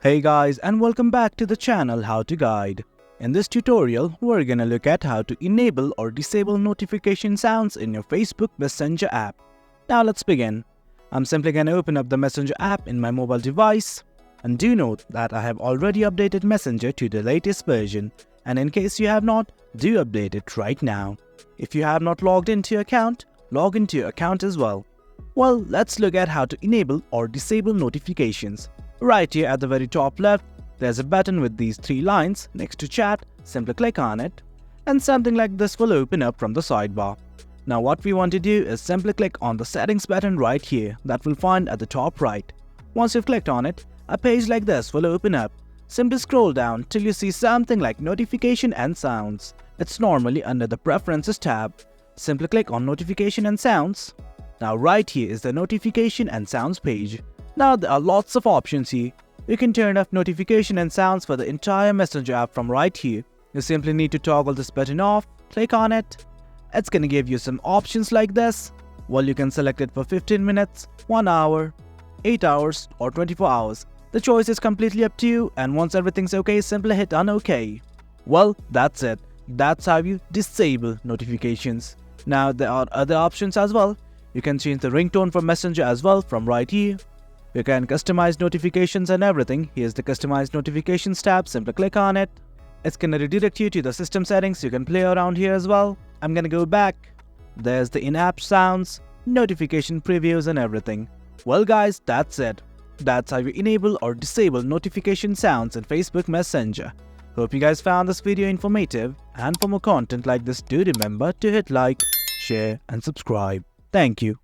Hey guys, and welcome back to the channel How to Guide. In this tutorial, we're gonna look at how to enable or disable notification sounds in your Facebook Messenger app. Now let's begin. I'm simply gonna open up the Messenger app in my mobile device. And do note that I have already updated Messenger to the latest version, and in case you have not, do update it right now. If you have not logged into your account, log into your account as well. Well, let's look at how to enable or disable notifications. Right here at the very top left, there's a button with these three lines next to chat. Simply click on it, and something like this will open up from the sidebar. Now what we want to do is simply click on the settings button right here that we'll find at the top right. Once you've clicked on it, a page like this will open up. Simply scroll down till you see something like notification and sounds. It's normally under the preferences tab. Simply click on notification and sounds. Now right here is the notification and sounds page. Now there are lots of options here. You can turn off notification and sounds for the entire Messenger app from right here. You simply need to toggle this button off, click on it. It's gonna give you some options like this. Well, you can select it for 15 minutes, 1 hour, 8 hours or 24 hours. The choice is completely up to you, and once everything's okay, simply hit on OK. Well, that's it. That's how you disable notifications. Now there are other options as well. You can change the ringtone for Messenger as well from right here. You can customize notifications and everything. Here's the customize notifications tab. Simply click on it. It's gonna redirect you to the system settings. You can play around here as well. I'm gonna go back. There's the in-app sounds, notification previews and everything. Well guys, that's it. That's how you enable or disable notification sounds in Facebook Messenger. Hope you guys found this video informative, and for more content like this, do remember to hit like, share and subscribe. Thank you.